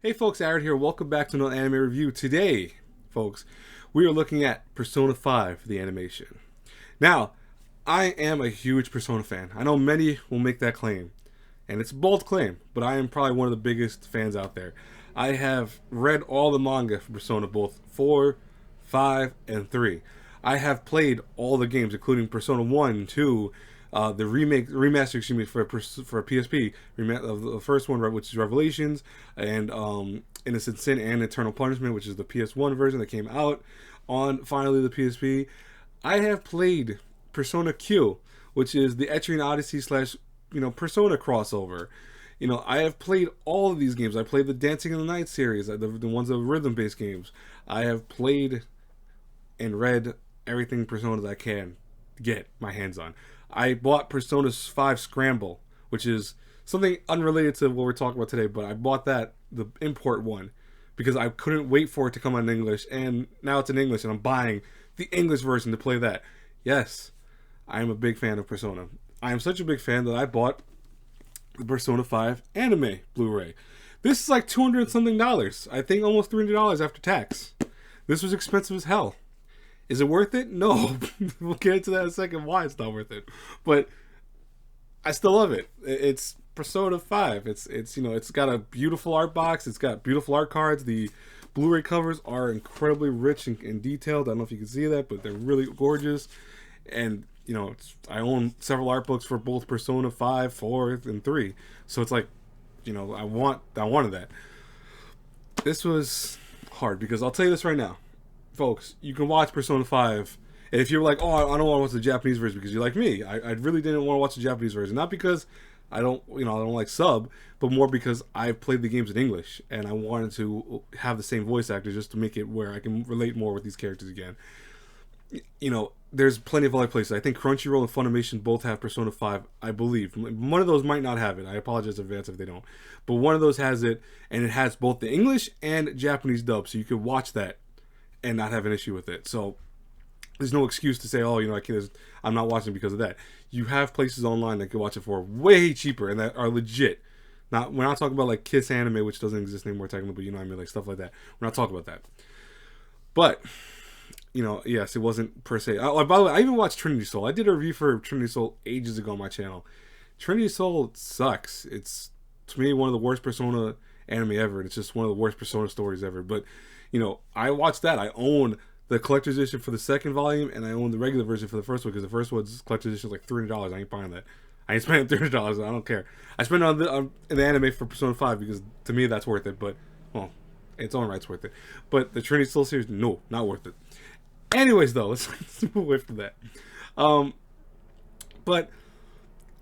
Hey folks, Aaron here. Welcome back to another anime review. Today, folks, we are looking at Persona 5, the animation. Now, I am a huge Persona fan. I know many will make that claim, and it's a bold claim, but I am probably one of the biggest fans out there. I have read all the manga for Persona, both 4, 5, and 3. I have played all the games, including Persona 1, 2, the remaster, excuse me, for PSP, of the first one, which is Revelations, and Innocent Sin and Eternal Punishment, which is the PS1 version that came out on finally the PSP. I have played Persona Q, which is the Etrian Odyssey slash Persona crossover. I have played all of these games. I played the Dancing in the Night series, the ones of rhythm-based games. I have played and read everything Persona that I can get my hands on. I bought Persona 5 Scramble, which is something unrelated to what we're talking about today, but I bought that, the import one, because I couldn't wait for it to come out in English, and now it's in English, and I'm buying the English version to play that. Yes, I am a big fan of Persona. I am such a big fan that I bought the Persona 5 anime Blu-ray. This is like $200 and something. I think almost $300 after tax. This was expensive as hell. Is it worth it? No. We'll get into that in a second why it's not worth it. But I still love it. It's Persona 5. It's got a beautiful art box. It's got beautiful art cards. The Blu-ray covers are incredibly rich and detailed. I don't know if you can see that, but they're really gorgeous. And I own several art books for both Persona 5, 4, and 3. So it's like, I wanted that. This was hard because I'll tell you this right now. Folks, you can watch Persona 5, and if you're like, oh, I don't want to watch the Japanese version because you're like me, I really didn't want to watch the Japanese version. Not because I don't like sub, but more because I've played the games in English, and I wanted to have the same voice actors just to make it where I can relate more with these characters again. There's plenty of other places. I think Crunchyroll and Funimation both have Persona 5, I believe. One of those might not have it. I apologize in advance if they don't. But one of those has it, and it has both the English and Japanese dub, so you could watch that and not have an issue with it. So there's no excuse to say, oh, I'm not watching because of that. You have places online that can watch it for way cheaper and that are legit. We're not talking about like Kiss Anime, which doesn't exist anymore technically, but like stuff like that. We're not talking about that. But yes, it wasn't per se. By the way, I even watched Trinity Soul. I did a review for Trinity Soul ages ago on my channel. Trinity Soul sucks. It's, to me, one of the worst Persona anime ever, and it's just one of the worst Persona stories ever. But I watched that. I own the collector's edition for the second volume, and I own the regular version for the first one, because the first one's collector's edition is like $300. I ain't buying that. I ain't spending $300. I don't care. I spent it on the anime for Persona 5 because to me that's worth it. But well, its own right's worth it. But the Trinity Soul series, no, not worth it. Anyways, though, let's move away from that. But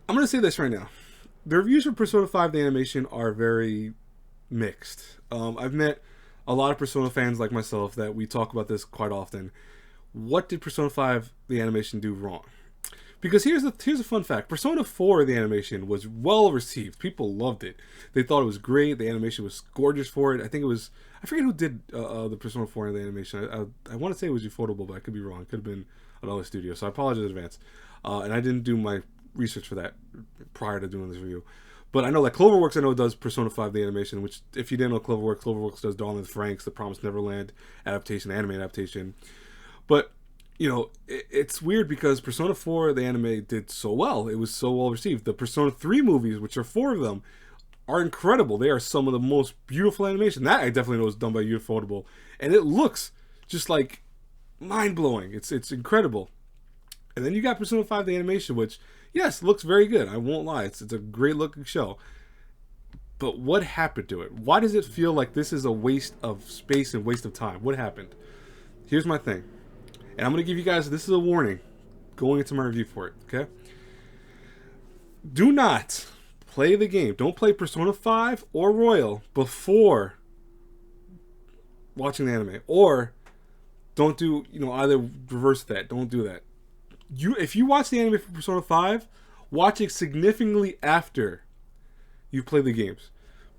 I'm gonna say this right now: the reviews for Persona 5 the animation are very mixed. I've met a lot of Persona fans like myself that we talk about this quite often. What did Persona 5 the animation do wrong? Because here's a fun fact. Persona 4 the animation was well received. People loved it. They thought it was great. The animation was gorgeous for it. I think it was, I forget who did the Persona 4 in the animation. I want to say it was Ufotable, but I could be wrong. It could have been another studio. So I apologize in advance. And I didn't do my research for that prior to doing this review. But I know that Cloverworks, does Persona 5 the animation, which, if you didn't know Cloverworks does Dawn of the Franxx, the Promised Neverland adaptation, anime adaptation. But, it's weird because Persona 4 the anime did so well. It was so well received. The Persona 3 movies, which are 4 of them, are incredible. They are some of the most beautiful animation. That I definitely know is done by Ufotable. And it looks just like mind-blowing. It's incredible. And then you got Persona 5 the animation, which, yes, looks very good. I won't lie. It's a great looking show. But what happened to it? Why does it feel like this is a waste of space and waste of time? What happened? Here's my thing. And I'm going to give you guys, this is a warning going into my review for it, okay? Do not play the game. Don't play Persona 5 or Royal before watching the anime. Or don't do, either reverse that. Don't do that. If you watch the anime for Persona 5, watch it significantly after you play the games.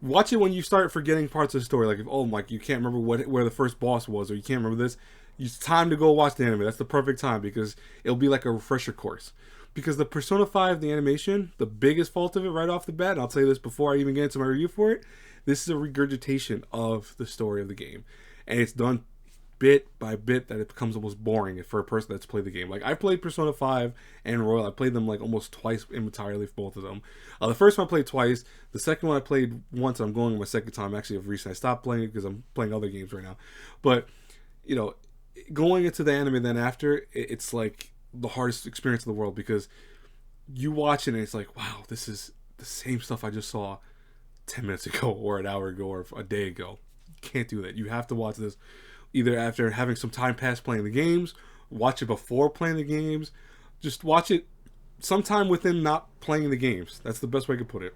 Watch it when you start forgetting parts of the story. Like, if, you can't remember where the first boss was, or you can't remember this. It's time to go watch the anime. That's the perfect time, because it'll be like a refresher course. Because the Persona 5, the animation, the biggest fault of it right off the bat, and I'll tell you this before I even get into my review for it, This is a regurgitation of the story of the game, and it's done bit by bit that it becomes almost boring for a person that's played the game. Like, I played Persona 5 and Royal. I played them like almost twice entirely for both of them. The first one I played twice. The second one I played once. I'm going my second time actually of recent. I stopped playing it because I'm playing other games right now. But, you know, going into the anime then after, it's like the hardest experience in the world, because you watch it and it's like, wow, this is the same stuff I just saw 10 minutes ago or an hour ago or a day ago. You can't do that. You have to watch this either after having some time past playing the games, watch it before playing the games, just watch it sometime within not playing the games. That's the best way to put it.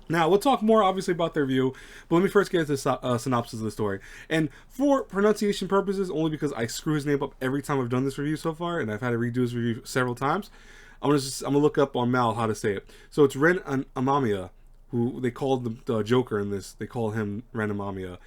Now, we'll talk more, obviously, about the review, but let me first get into the synopsis of the story. And for pronunciation purposes, only because I screw his name up every time I've done this review so far, and I've had to redo this review several times, I'm gonna look up on Mal how to say it. So it's Ren Amamiya, who they called the Joker in this. They call him Ren Amamiya,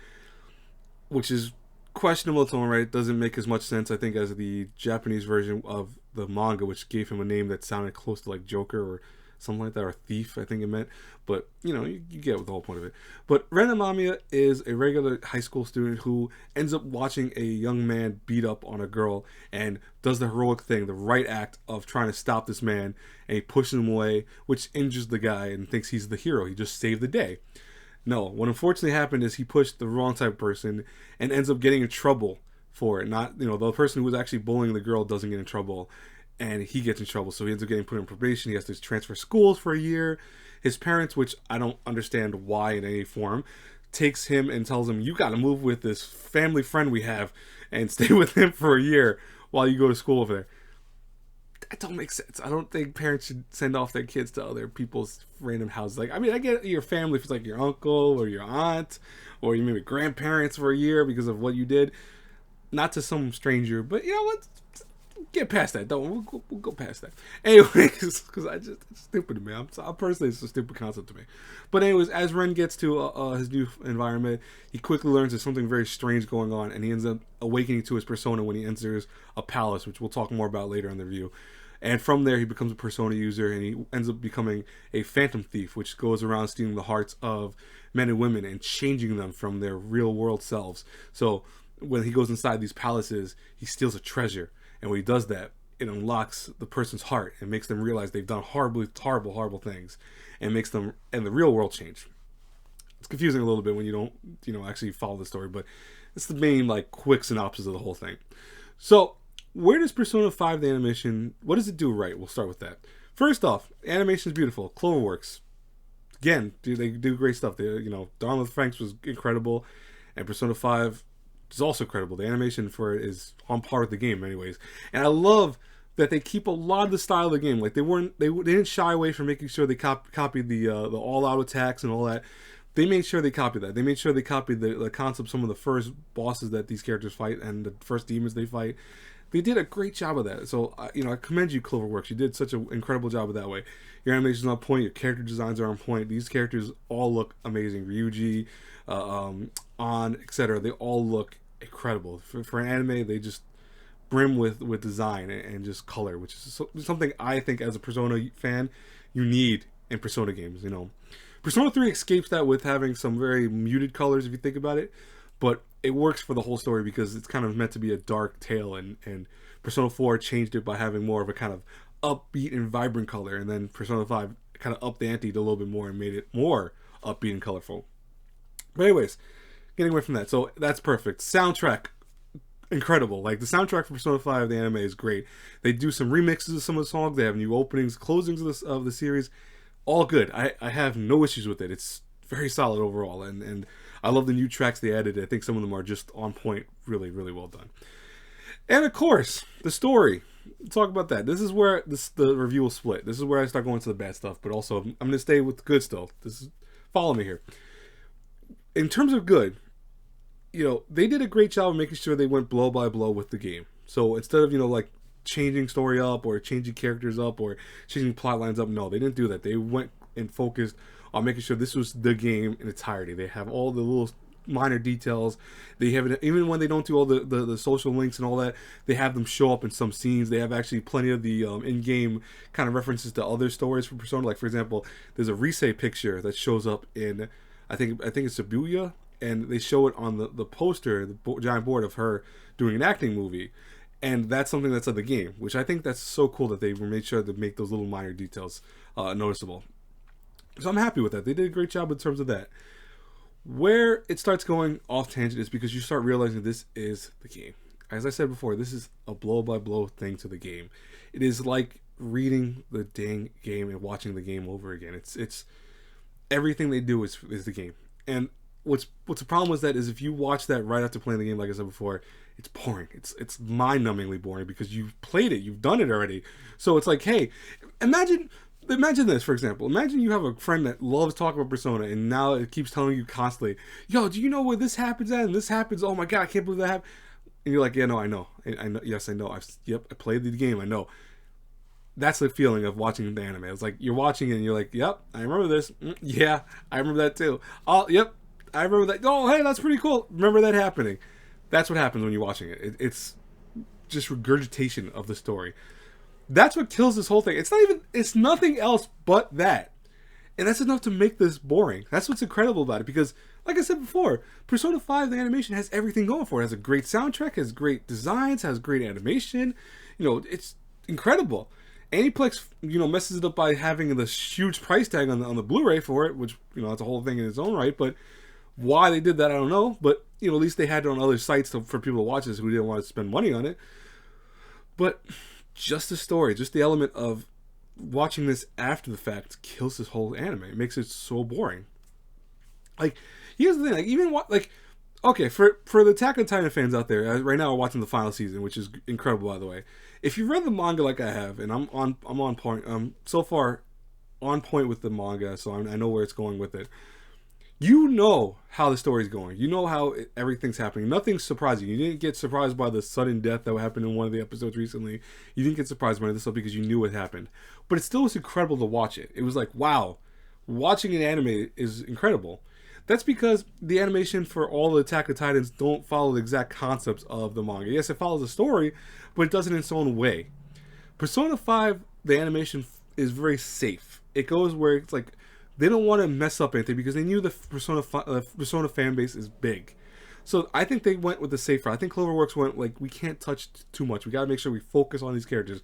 which is questionable tone, right? It doesn't make as much sense, I think, as the Japanese version of the manga, which gave him a name that sounded close to like Joker or something like that, or Thief, I think it meant. But, you know, you get the whole point of it. But Ren Amamiya is a regular high school student who ends up watching a young man beat up on a girl and does the heroic thing, the right act of trying to stop this man, and he pushes him away, which injures the guy and thinks he's the hero. He just saved the day. No, what unfortunately happened is he pushed the wrong type of person and ends up getting in trouble for it. Not, you know, the person who was actually bullying the girl doesn't get in trouble, and he gets in trouble. So he ends up getting put in probation. He has to transfer schools for a year. His parents, which I don't understand why in any form, takes him and tells him, you got to move with this family friend we have and stay with him for a year while you go to school over there. That don't make sense. I don't think parents should send off their kids to other people's random houses. Like, I mean, I get your family if it's like your uncle or your aunt or you maybe grandparents for a year because of what you did. Not to some stranger, but you know what? Get past that. We'll go past that. Anyways, because it's stupid to me. I'm personally, it's a stupid concept to me. But anyways, as Ren gets to his new environment, he quickly learns there's something very strange going on, and he ends up awakening to his persona when he enters a palace, which we'll talk more about later in the review. And from there, he becomes a persona user, and he ends up becoming a phantom thief, which goes around stealing the hearts of men and women and changing them from their real world selves. So when he goes inside these palaces, he steals a treasure. And when he does that, it unlocks the person's heart and makes them realize they've done horrible things, and makes them in the real world change. It's confusing a little bit when you don't, actually follow the story, but it's the main, quick synopsis of the whole thing. So, where does Persona 5, the animation, what does it do right? We'll start with that. First off, animation is beautiful. Cloverworks, again, they do great stuff. Dawn with Franks was incredible, and Persona 5 is also incredible. The animation for it is on par with the game, anyways. And I love that they keep a lot of the style of the game. Like, they didn't shy away from making sure they copied the all-out attacks and all that. They made sure they copied that. They made sure they copied the concept, some of the first bosses that these characters fight and the first demons they fight. They did a great job of that. So, I commend you, Cloverworks. You did such an incredible job of that way. Your animation is on point. Your character designs are on point. These characters all look amazing. Ryuji, An, etc. They all look incredible. For an anime, they just brim with design and just color, which is something I think as a Persona fan, you need in Persona games. Persona 3 escapes that with having some very muted colors, if you think about it. But it works for the whole story because it's kind of meant to be a dark tale, and Persona 4 changed it by having more of a kind of upbeat and vibrant color, and then Persona 5 kind of upped the ante a little bit more and made it more upbeat and colorful. But anyways, getting away from that, so that's perfect. Soundtrack, incredible. Like, the soundtrack for Persona 5, the anime, is great. They do some remixes of some of the songs. They have new openings, closings of the series. All good. I have no issues with it. It's very solid overall, and I love the new tracks they added. I think some of them are just on point. Really, really well done. And of course, the story. We'll talk about that. This is where the review will split. This is where I start going to the bad stuff, but also I'm going to stay with the good stuff. Follow me here. In terms of good, they did a great job of making sure they went blow by blow with the game. So instead of changing story up or changing characters up or changing plot lines up, no, they didn't do that. They went and focused on making sure this was the game in entirety. They have all the little minor details. They have it, even when they don't do all the social links and all that, they have them show up in some scenes. They have actually plenty of the in-game kind of references to other stories from Persona. Like, for example, there's a Rise picture that shows up in, I think it's Shibuya, and they show it on the poster, giant board of her doing an acting movie, and that's something that's in the game, which I think that's so cool that they made sure to make those little minor details noticeable. So I'm happy with that. They did a great job in terms of that. Where it starts going off tangent is because you start realizing this is the game. As I said before, this is a blow-by-blow thing to the game. It is like reading the dang game and watching the game over again. It's everything they do is the game. And what's the problem with that is if you watch that right after playing the game, like I said before, it's boring. It's mind-numbingly boring because you've played it, you've done it already. So it's like, hey, imagine this, for example. Imagine you have a friend that loves talking about Persona, and now it keeps telling you constantly, yo, do you know where this happens at? And this happens. Oh my god, I can't believe that happened. And you're like, yeah, no, I know. I know. Yes, I know. I played the game. I know. That's the feeling of watching the anime. It's like you're watching it and you're like, yep, I remember this. Yeah, I remember that too. Oh, yep, I remember that. Oh, hey, that's pretty cool. Remember that happening. That's what happens when you're watching it. It's just regurgitation of the story. That's what kills this whole thing. It's nothing else but that. And that's enough to make this boring. That's what's incredible about it. Because, like I said before, Persona 5, the animation has everything going for it. It has a great soundtrack, has great designs, has great animation. It's incredible. Aniplex, messes it up by having this huge price tag on the Blu-ray for it, which, that's a whole thing in its own right. But why they did that, I don't know. But, at least they had it on other sites for people to watch this who didn't want to spend money on it. But just the story, just the element of watching this after the fact kills this whole anime. It makes it so boring. Like, here's the thing, like, even okay, for the Attack on Titan fans out there, right now we're watching the final season, which is incredible, by the way. If you've read the manga like I have, and I'm on point, so far on point with the manga, so I know where it's going with it. You know how the story's going. You know how everything's happening. Nothing's surprising. You didn't get surprised by the sudden death that happened in one of the episodes recently. You didn't get surprised by this stuff because you knew what happened. But it still was incredible to watch it. It was like, wow, watching an anime is incredible. That's because the animation for all the Attack of Titans don't follow the exact concepts of the manga. Yes, it follows the story, but it does it in its own way. Persona 5, the animation is very safe. It goes where it's like, they don't want to mess up anything because they knew the Persona fan base is big. So I think they went with the safe route. I think Cloverworks went like, we can't touch too much. We got to make sure we focus on these characters.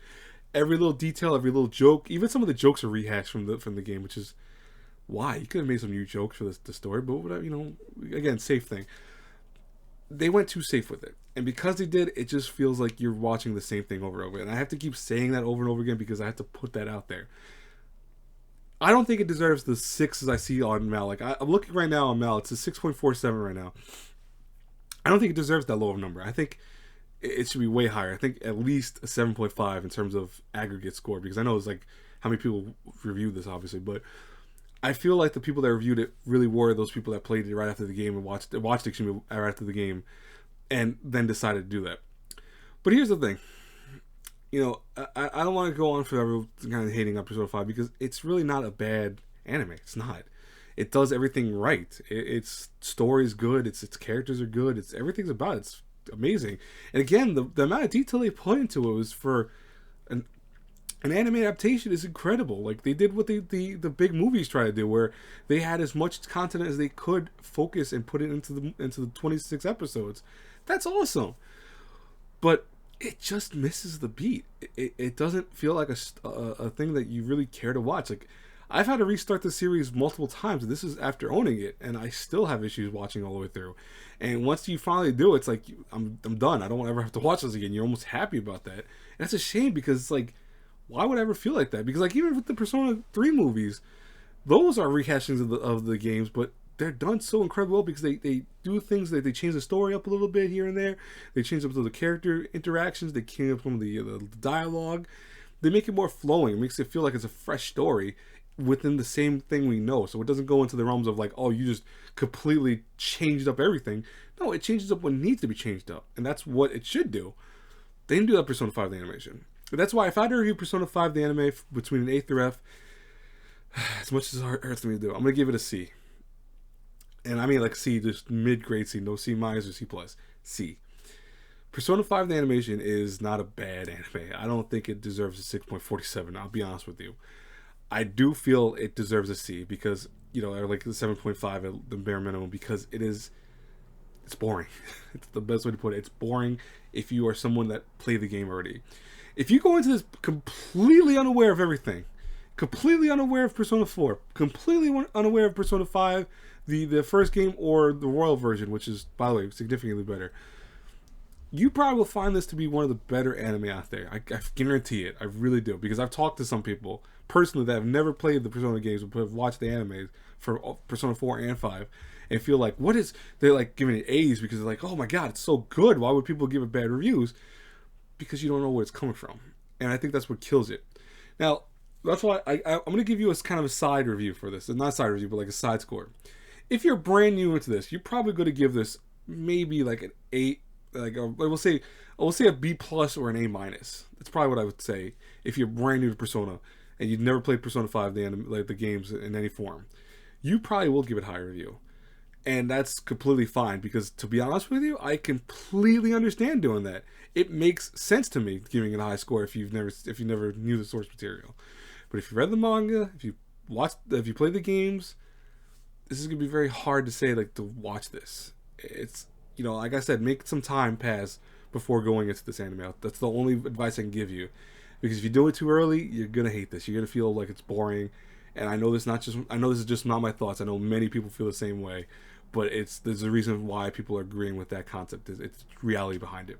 Every little detail, every little joke, even some of the jokes are rehashed from the game, which is why you could have made some new jokes for the story, but whatever, again, safe thing. They went too safe with it, and because they did, it just feels like you're watching the same thing over and over. And I have to keep saying that over and over again because I have to put that out there. I don't think it deserves the 6s I see on Mal. Like, I'm looking right now on Mal. It's a 6.47 right now. I don't think it deserves that low of a number. I think it should be way higher. I think at least a 7.5 in terms of aggregate score, because I know it's like how many people reviewed this, obviously, but I feel like the people that reviewed it really were those people that played it right after the game and watched it right after the game and then decided to do that. But here's the thing. I don't want to go on forever kind of hating on Persona 5 because it's really not a bad anime. It's not. It does everything right. Its story is good. Its characters are good. Everything's about it. It's amazing. And again, the amount of detail they put into it was for an anime adaptation is incredible. Like, they did what the big movies try to do, where they had as much content as they could focus and put it into the 26 episodes. That's awesome. But it just misses the beat. It doesn't feel like a thing that you really care to watch. Like, I've had to restart the series multiple times, and this is after owning it, and I still have issues watching all the way through. And once you finally do, it's like, I'm done. I don't ever have to watch this again. You're almost happy about that. And that's a shame because it's like, why would I ever feel like that? Because like even with the Persona 3 movies, those are rehashings of the games, but they're done so incredibly well because they do things that they change the story up a little bit here and there. They change up the character interactions. They change up some of the dialogue. They make it more flowing. It makes it feel like it's a fresh story within the same thing we know. So it doesn't go into the realms of like, oh, you just completely changed up everything. No, it changes up what needs to be changed up. And that's what it should do. They didn't do that Persona 5 the animation. But that's why if I had to review Persona 5 the anime between an A through F, as much as it hurts me to do, I'm going to give it a C. And I mean like C, just mid-grade C, no C minus or C plus. C. Persona 5 the animation is not a bad anime. I don't think it deserves a 6.47, I'll be honest with you. I do feel it deserves a C because, you know, or like the 7.5 at the bare minimum, because it's boring. It's the best way to put it. It's boring if you are someone that played the game already. If you go into this completely unaware of everything, completely unaware of Persona 4, completely unaware of Persona 5, the first game or the Royal version, which is, by the way, significantly better, you probably will find this to be one of the better anime out there. I guarantee it. I really do. Because I've talked to some people personally that have never played the Persona games but have watched the animes for Persona 4 and 5 and feel like, they're like giving it A's because they're like, oh my god, it's so good. Why would people give it bad reviews? Because you don't know where it's coming from. And I think that's what kills it. Now, that's why I'm going to give you a kind of a side review for this. Not a side review, but like a side score. If you're brand new into this, you're probably going to give this maybe like an 8, like we'll say a B plus or an A minus. That's probably what I would say if you're brand new to Persona and you've never played Persona 5, the games in any form. You probably will give it a high review. And that's completely fine because, to be honest with you, I completely understand doing that. It makes sense to me giving it a high score if you never knew the source material. But if you read the manga, if you played the games, this is gonna be very hard to say, like, to watch this. It's, you know, like I said, make some time pass before going into this anime. That's the only advice I can give you, because if you do it too early, you're gonna hate this. You're gonna feel like it's boring. And I know this is just not my thoughts. I know many people feel the same way, but there's a reason why people are agreeing with that concept. It's reality behind it.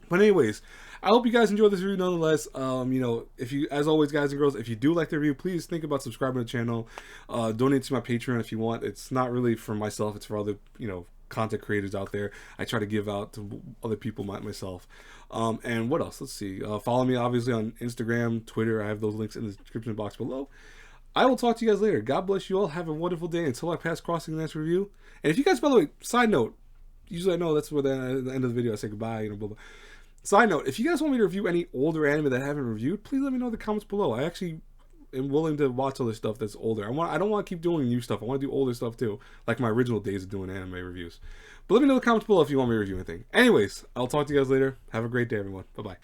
But anyways, I hope you guys enjoyed this review nonetheless. You know, as always, guys and girls, if you do like the review, please think about subscribing to the channel. Donate to my Patreon if you want. It's not really for myself. It's for other, you know, content creators out there. I try to give out to other people myself. And what else? Let's see. Follow me, obviously, on Instagram, Twitter. I have those links in the description box below. I will talk to you guys later. God bless you all. Have a wonderful day until I pass crossing the next review. And if you guys, by the way, side note, usually I know that's where the end of the video I say goodbye, you know, blah, blah. Side note, if you guys want me to review any older anime that I haven't reviewed, please let me know in the comments below. I actually am willing to watch other stuff that's older. I don't want to keep doing new stuff. I want to do older stuff too, like my original days of doing anime reviews. But let me know in the comments below if you want me to review anything. Anyways, I'll talk to you guys later. Have a great day, everyone. Bye-bye.